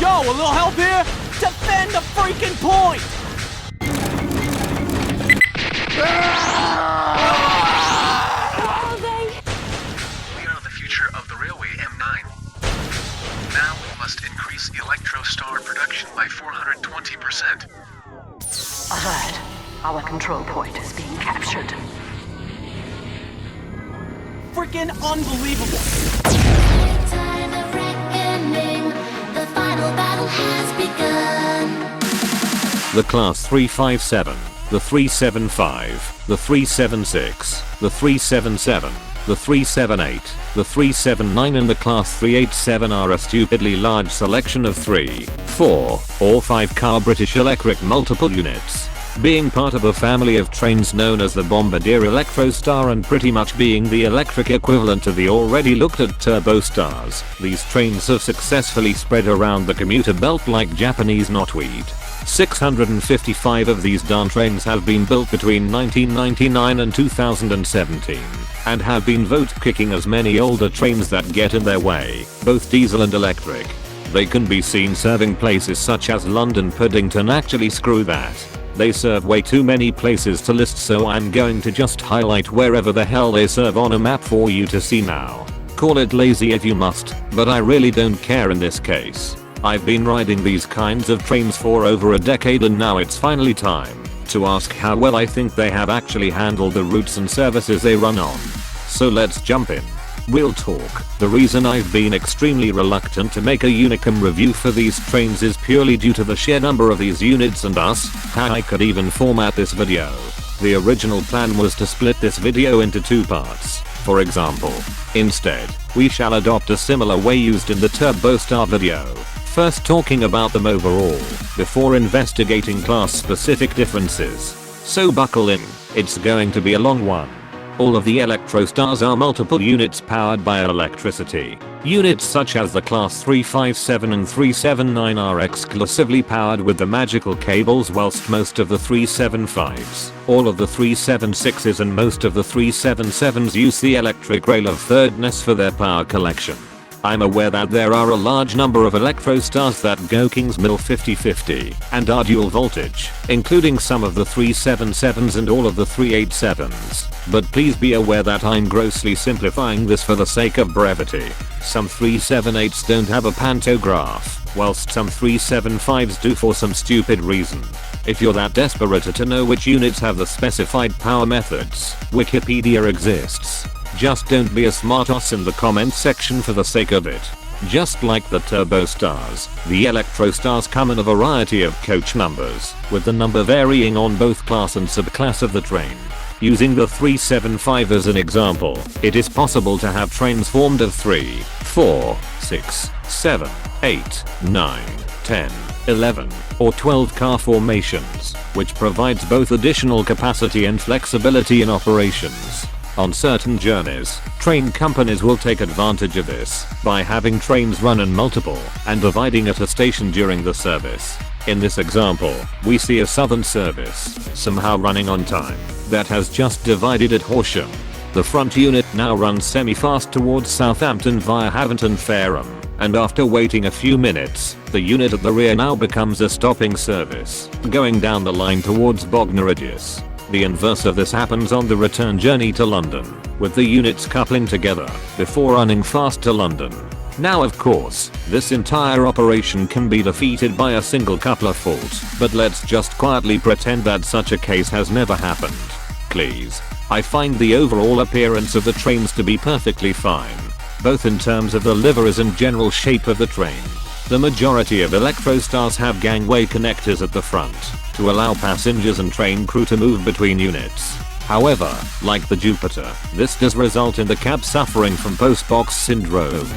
go! A little help here? Defend the freaking point! Are they? We are the future of the railway M9. Now we must increase Electrostar production by 420%. Alert. Our control point is being captured. Freaking unbelievable! Time of reckoning. The final battle has begun. The Class 357, the 375, the 376, the 377, the 378, the 379 and the Class 387 are a stupidly large selection of 3, 4, or 5 car British electric multiple units. Being part of a family of trains known as the Bombardier Electrostar and pretty much being the electric equivalent to the already looked at Turbostars, these trains have successfully spread around the commuter belt like Japanese knotweed. 655 of these darn trains have been built between 1999 and 2017, and have been vote-kicking as many older trains that get in their way, both diesel and electric. They can be seen serving places such as London. Paddington. Actually screw that. They serve way too many places to list, so I'm going to just highlight wherever the hell they serve on a map for you to see now. Call it lazy if you must, but I really don't care in this case. I've been riding these kinds of trains for over a decade and now it's finally time to ask how well I think they have actually handled the routes and services they run on. So let's jump in. We'll talk. The reason I've been extremely reluctant to make a Unicum review for these trains is purely due to the sheer number of these units and thus how I could even format this video. The original plan was to split this video into 2 parts, for example. Instead, we shall adopt a similar way used in the Turbostar video, first talking about them overall, before investigating class-specific differences. So buckle in, it's going to be a long one. All of the Electrostars are multiple units powered by electricity. Units such as the Class 357 and 379 are exclusively powered with the magical cables, whilst most of the 375s, all of the 376s and most of the 377s use the electric rail of thirdness for their power collection. I'm aware that there are a large number of Electrostars that go King's Mill 50/50 and are dual voltage, including some of the 377s and all of the 387s. But please be aware that I'm grossly simplifying this for the sake of brevity. Some 378s don't have a pantograph, whilst some 375s do for some stupid reason. If you're that desperate to know which units have the specified power methods, Wikipedia exists. Just don't be a smartass in the comments section for the sake of it. Just like the Turbostars, the Electrostars come in a variety of coach numbers, with the number varying on both class and subclass of the train. Using the 375 as an example, it is possible to have trains formed of 3, 4, 6, 7, 8, 9, 10, 11, or 12 car formations, which provides both additional capacity and flexibility in operations. On certain journeys, train companies will take advantage of this by having trains run in multiple and dividing at a station during the service. In this example, we see a southern service, somehow running on time, that has just divided at Horsham. The front unit now runs semi-fast towards Southampton via Havant and Fareham, and after waiting a few minutes, the unit at the rear now becomes a stopping service, going down the line towards Bognor Regis. The inverse of this happens on the return journey to London, with the units coupling together before running fast to London. Now of course, this entire operation can be defeated by a single coupler fault, but let's just quietly pretend that such a case has never happened. Please. I find the overall appearance of the trains to be perfectly fine, both in terms of the liveries and general shape of the train. The majority of Electrostars have gangway connectors at the front to allow passengers and train crew to move between units. However, like the Jupiter, this does result in the cab suffering from post-box syndrome.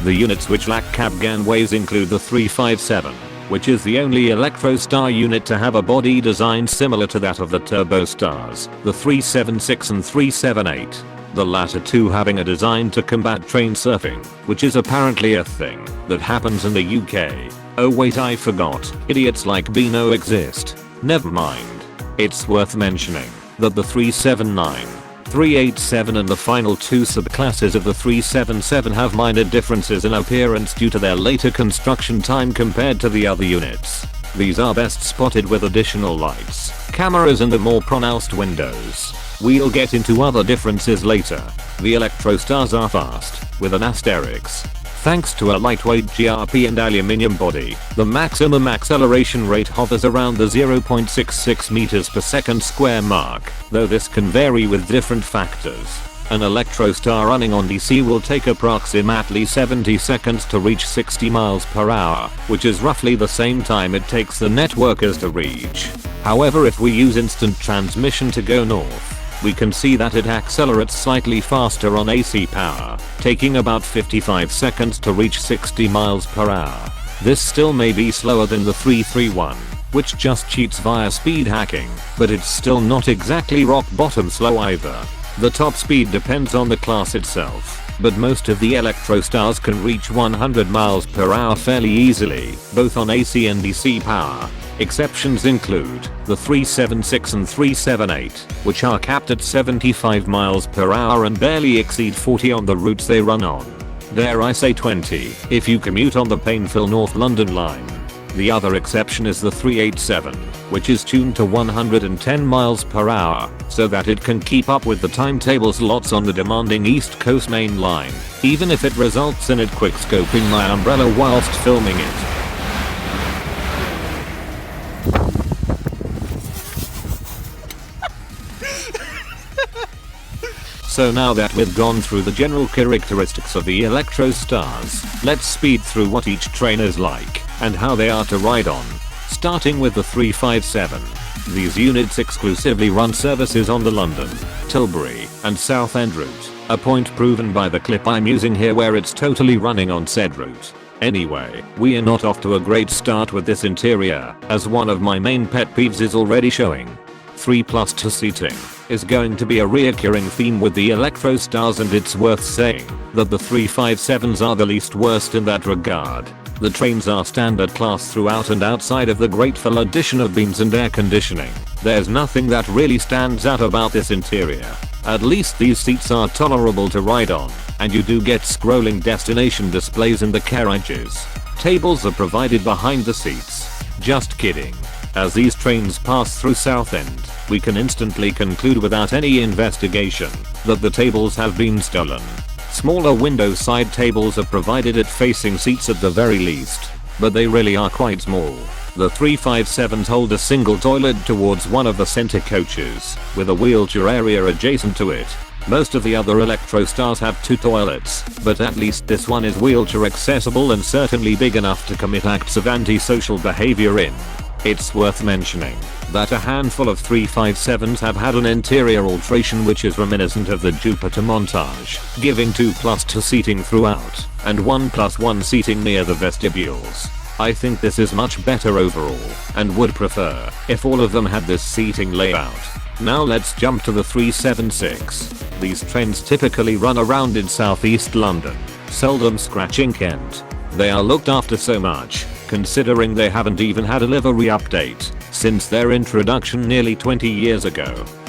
The units which lack cab gangways include the 357, which is the only Electrostar unit to have a body design similar to that of the Turbostars, the 376 and 378. The latter two having a design to combat train surfing, which is apparently a thing that happens in the UK. Oh wait, I forgot, idiots like Beano exist. Never mind. It's worth mentioning that the 379 387 and the final two subclasses of the 377 have minor differences in appearance due to their later construction time compared to the other units. These are best spotted with additional lights, cameras and the more pronounced windows. We'll get into other differences later. The Electrostars are fast, with an asterisk. Thanks to a lightweight GRP and aluminium body, the maximum acceleration rate hovers around the 0.66 meters per second square mark, though this can vary with different factors. An Electrostar running on DC will take approximately 70 seconds to reach 60 miles per hour, which is roughly the same time it takes the networkers to reach. However, if we use instant transmission to go north, we can see that it accelerates slightly faster on AC power, taking about 55 seconds to reach 60 miles per hour. This still may be slower than the 331, which just cheats via speed hacking, but it's still not exactly rock bottom slow either. The top speed depends on the class itself, but most of the Electrostars can reach 100 miles per hour fairly easily, both on AC and DC power. Exceptions include the 376 and 378, which are capped at 75 miles per hour and barely exceed 40 on the routes they run on. Dare I say 20 if you commute on the painful North London line. The other exception is the 387, which is tuned to 110 miles per hour, so that it can keep up with the timetable slots on the demanding East Coast main line, even if it results in it quickscoping my umbrella whilst filming it. So now that we've gone through the general characteristics of the Electrostars, let's speed through what each train is like, and how they are to ride on. Starting with the 357. These units exclusively run services on the London, Tilbury, and Southend route, a point proven by the clip I'm using here where it's totally running on said route. Anyway, we are not off to a great start with this interior, as one of my main pet peeves is already showing. 3+2 seating is going to be a reoccurring theme with the Electrostars, and it's worth saying that the 357s are the least worst in that regard. The trains are standard class throughout and outside of the grateful addition of beams and air conditioning, there's nothing that really stands out about this interior. At least these seats are tolerable to ride on, and you do get scrolling destination displays in the carriages. Tables are provided behind the seats. Just kidding. As these trains pass through Southend, we can instantly conclude without any investigation that the tables have been stolen. Smaller window side tables are provided at facing seats at the very least, but they really are quite small. The 357s hold a single toilet towards one of the center coaches, with a wheelchair area adjacent to it. Most of the other Electrostars have two toilets, but at least this one is wheelchair accessible and certainly big enough to commit acts of antisocial behavior in. It's worth mentioning that a handful of 357s have had an interior alteration which is reminiscent of the Jupiter montage, giving 2+2 seating throughout, and 1+1 seating near the vestibules. I think this is much better overall, and would prefer if all of them had this seating layout. Now let's jump to the 376. These trains typically run around in southeast London, seldom scratching Kent. They are looked after so much, considering they haven't even had a livery update since their introduction nearly 20 years ago.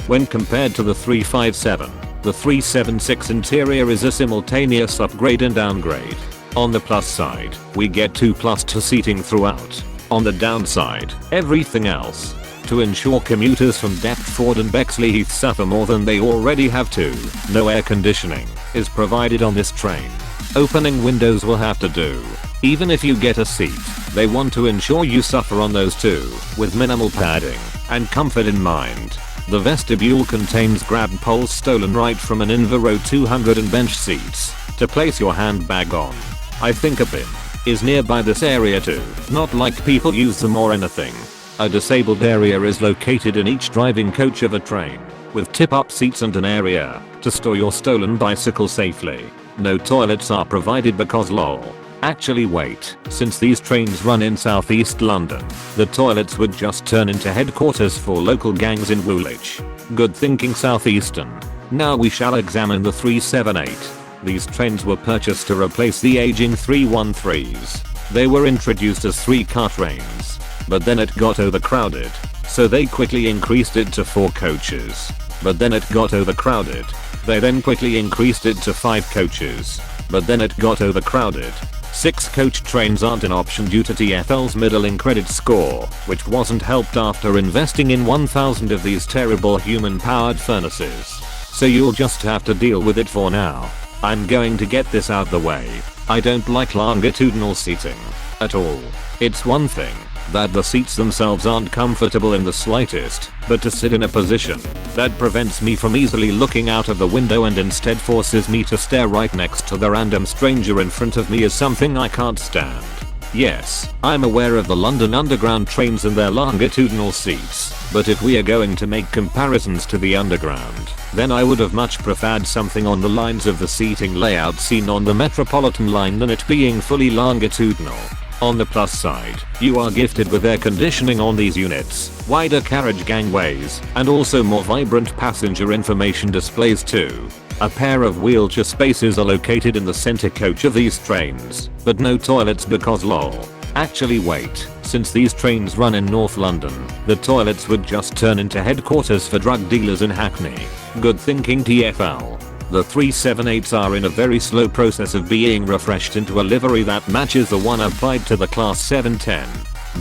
When compared to the 357, the 376 interior is a simultaneous upgrade and downgrade. On the plus side, we get 2+2 seating throughout. On the downside, everything else. To ensure commuters from Deptford and Bexley Heath suffer more than they already have to, no air conditioning is provided on this train. Opening windows will have to do. Even if you get a seat, they want to ensure you suffer on those too, with minimal padding and comfort in mind. The vestibule contains grab poles stolen right from an Invero 200 and bench seats to place your handbag on. I think a bin is nearby this area too, not like people use them or anything. A disabled area is located in each driving coach of a train, with tip-up seats and an area to store your stolen bicycle safely. No toilets are provided because lol. Actually wait, since these trains run in southeast London, the toilets would just turn into headquarters for local gangs in Woolwich. Good thinking Southeastern. Now we shall examine the 378. These trains were purchased to replace the aging 313s. They were introduced as 3-car trains, but then it got overcrowded, so they quickly increased it to 4 coaches. but then it got overcrowded. They then quickly increased it to 5 coaches, but then it got overcrowded. 6 coach trains aren't an option due to TfL's middling credit score, which wasn't helped after investing in 1,000 of these terrible human-powered furnaces. So you'll just have to deal with it for now. I'm going to get this out the way. I don't like longitudinal seating at all. It's one thing that the seats themselves aren't comfortable in the slightest, but to sit in a position that prevents me from easily looking out of the window and instead forces me to stare right next to the random stranger in front of me is something I can't stand. Yes, I'm aware of the London Underground trains and their longitudinal seats, but if we are going to make comparisons to the Underground, then I would have much preferred something on the lines of the seating layout seen on the Metropolitan line than it being fully longitudinal. On the plus side, you are gifted with air conditioning on these units, wider carriage gangways, and also more vibrant passenger information displays too. A pair of wheelchair spaces are located in the center coach of these trains, but no toilets because lol. Actually wait, since these trains run in North London, the toilets would just turn into headquarters for drug dealers in Hackney. Good thinking TfL. The 378s are in a very slow process of being refreshed into a livery that matches the one applied to the Class 710.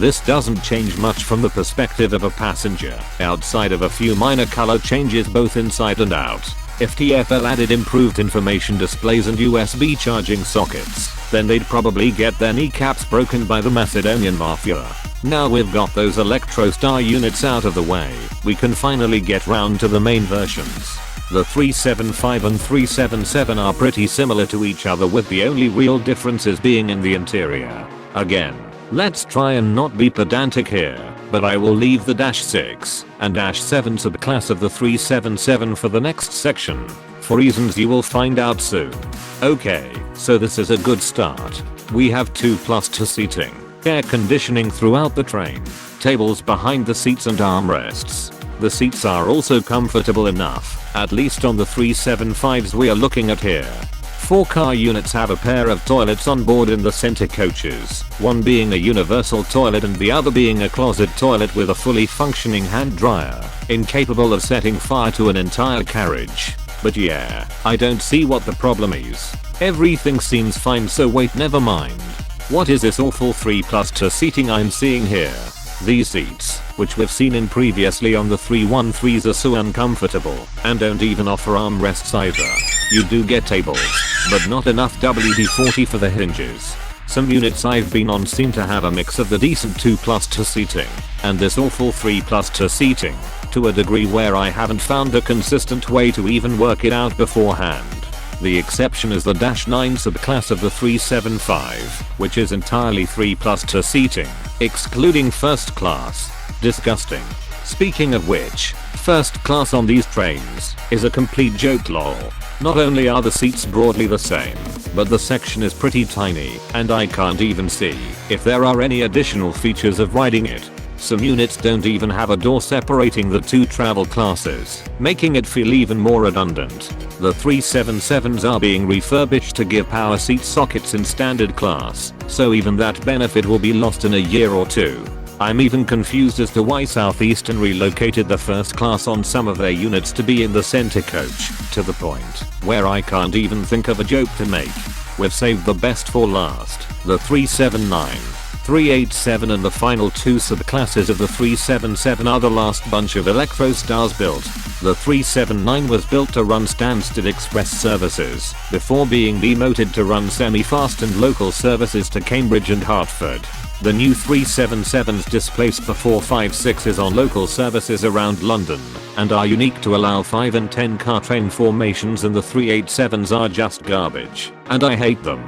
This doesn't change much from the perspective of a passenger, outside of a few minor color changes both inside and out. If TfL added improved information displays and USB charging sockets, then they'd probably get their kneecaps broken by the Macedonian Mafia. Now we've got those Electrostar units out of the way, we can finally get round to the main versions. The 375 and 377 are pretty similar to each other, with the only real differences being in the interior. Again, let's try and not be pedantic here, but I will leave the -6 and -7 subclass of the 377 for the next section, for reasons you will find out soon. Okay, so this is a good start. We have 2+2 seating, air conditioning throughout the train, tables behind the seats and armrests. The seats are also comfortable enough, at least on the 375s we are looking at here. 4 car units have a pair of toilets on board in the center coaches, one being a universal toilet and the other being a closet toilet with a fully functioning hand dryer, incapable of setting fire to an entire carriage. But yeah, I don't see what the problem is. Everything seems fine, so wait, never mind. What is this awful 3+2 seating I'm seeing here? These seats, which we've seen in previously on the 313s, are so uncomfortable and don't even offer armrests either. You do get tables, but not enough WD-40 for the hinges. Some units I've been on seem to have a mix of the decent 2+2 seating and this awful 3+2 seating, to a degree where I haven't found a consistent way to even work it out beforehand. The exception is the -9 subclass of the 375, which is entirely 3+2 seating, excluding first class. Disgusting. Speaking of which, first class on these trains is a complete joke lol. Not only are the seats broadly the same, but the section is pretty tiny, and I can't even see if there are any additional features of riding it. Some units don't even have a door separating the two travel classes, making it feel even more redundant. The 377s are being refurbished to give power seat sockets in standard class, so even that benefit will be lost in a year or two. I'm even confused as to why Southeastern relocated the first class on some of their units to be in the center coach, to the point where I can't even think of a joke to make. We've saved the best for last, the 379. 387 and the final 2 subclasses of the 377 are the last bunch of Electrostars built. The 379 was built to run standstill express services, before being demoted to run semi-fast and local services to Cambridge and Hertford. The new 377s displace the 456s on local services around London, and are unique to allow 5 and 10 car train formations, and the 387s are just garbage, and I hate them.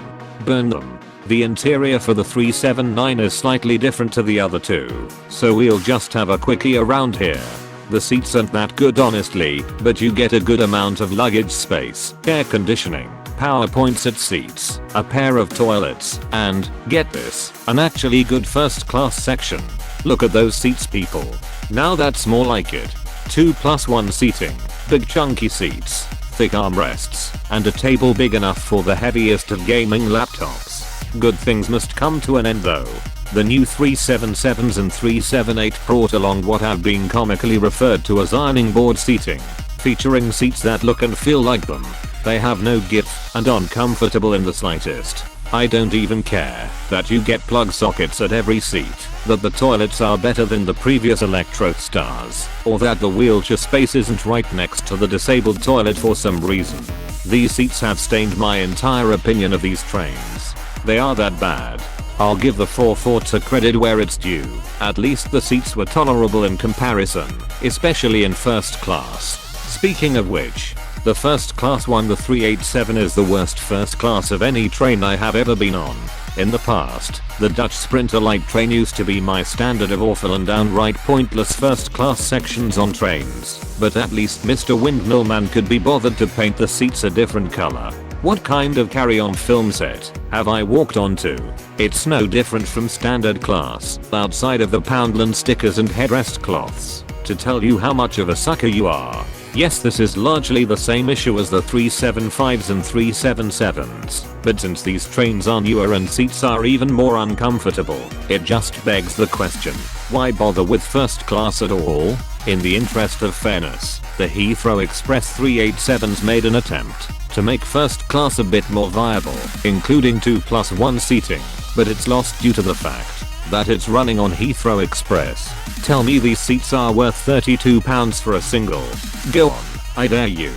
Burn them. The interior for the 379 is slightly different to the other two, so we'll just have a quickie around here. The seats aren't that good honestly, but you get a good amount of luggage space, air conditioning, power points at seats, a pair of toilets, and, get this, an actually good first class section. Look at those seats, people. Now that's more like it. 2+1 seating, big chunky seats, thick armrests, and a table big enough for the heaviest of gaming laptops. Good things must come to an end though. The new 377s and 378 brought along what have been comically referred to as ironing board seating. featuring seats that look and feel like them. They have no give and aren't comfortable in the slightest. I don't even care that you get plug sockets at every seat, that the toilets are better than the previous Electrostars, or that the wheelchair space isn't right next to the disabled toilet for some reason. These seats have stained my entire opinion of these trains. They are that bad. I'll give the 4/4 credit where it's due. At least the seats were tolerable in comparison, especially in first class. Speaking of which, the first class one, the 387, is the worst first class of any train I have ever been on. In the past, the Dutch Sprinter light train used to be my standard of awful and downright pointless first class sections on trains, but at least Mr. Windmill Man could be bothered to paint the seats a different color. What kind of carry-on film set have I walked onto? It's no different from standard class, outside of the Poundland stickers and headrest cloths, to tell you how much of a sucker you are. Yes, this is largely the same issue as the 375s and 377s, but since these trains are newer and seats are even more uncomfortable, it just begs the question, why bother with first class at all? In the interest of fairness, the Heathrow Express 387s made an attempt to make first class a bit more viable, including 2+1 seating, but it's lost due to the fact that it's running on Heathrow Express. Tell me these seats are worth £32 for a single. Go on, I dare you.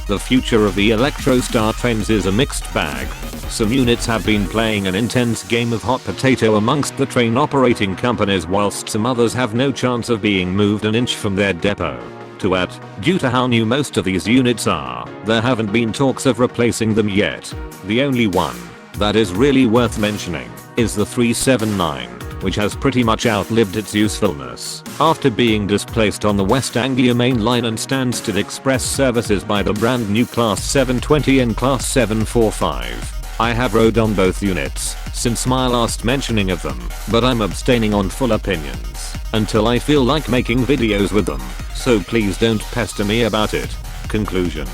The future of the Electrostar trains is a mixed bag. Some units have been playing an intense game of hot potato amongst the train operating companies, whilst some others have no chance of being moved an inch from their depot. To add, due to how new most of these units are, there haven't been talks of replacing them yet. The only one that is really worth mentioning is the 379, which has pretty much outlived its usefulness after being displaced on the West Anglia Main Line and Stansted Express services by the brand new Class 720 and Class 745. I have rode on both units since my last mentioning of them, but I'm abstaining on full opinions until I feel like making videos with them, so please don't pester me about it. Conclusion.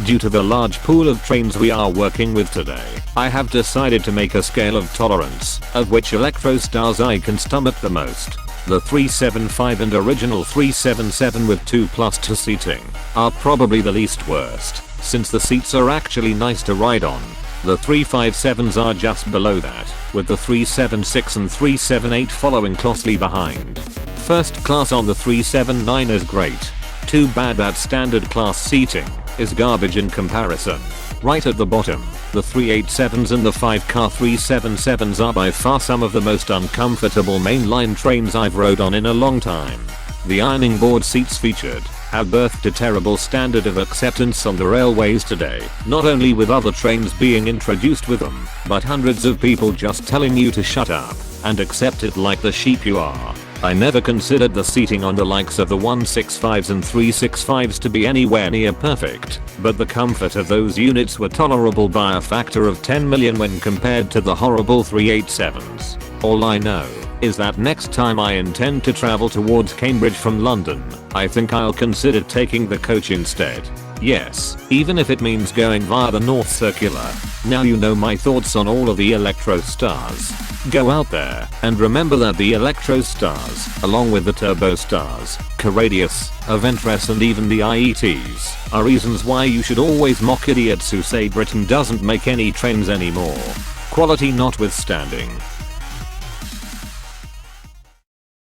Due to the large pool of trains we are working with today, I have decided to make a scale of tolerance of which Electrostars I can stomach the most. The 375 and original 377 with 2+2 seating are probably the least worst, since the seats are actually nice to ride on. The 357s are just below that, with the 376 and 378 following closely behind. First class on the 379 is great. Too bad that standard class seating is garbage in comparison. Right at the bottom, the 387s and the 5-car 377s are by far some of the most uncomfortable mainline trains I've rode on in a long time. The ironing board seats featured have birthed a terrible standard of acceptance on the railways today, not only with other trains being introduced with them, but hundreds of people just telling you to shut up and accept it like the sheep you are. I never considered the seating on the likes of the 165s and 365s to be anywhere near perfect, but the comfort of those units were tolerable by a factor of 10 million when compared to the horrible 387s. All I know is that next time I intend to travel towards Cambridge from London, I think I'll consider taking the coach instead. Yes, even if it means going via the North Circular. Now you know my thoughts on all of the Electrostars. Go out there and remember that the Electrostars, along with the Turbostars, Caradius, Aventress and even the IETs, are reasons why you should always mock idiots who say Britain doesn't make any trains anymore. Quality notwithstanding,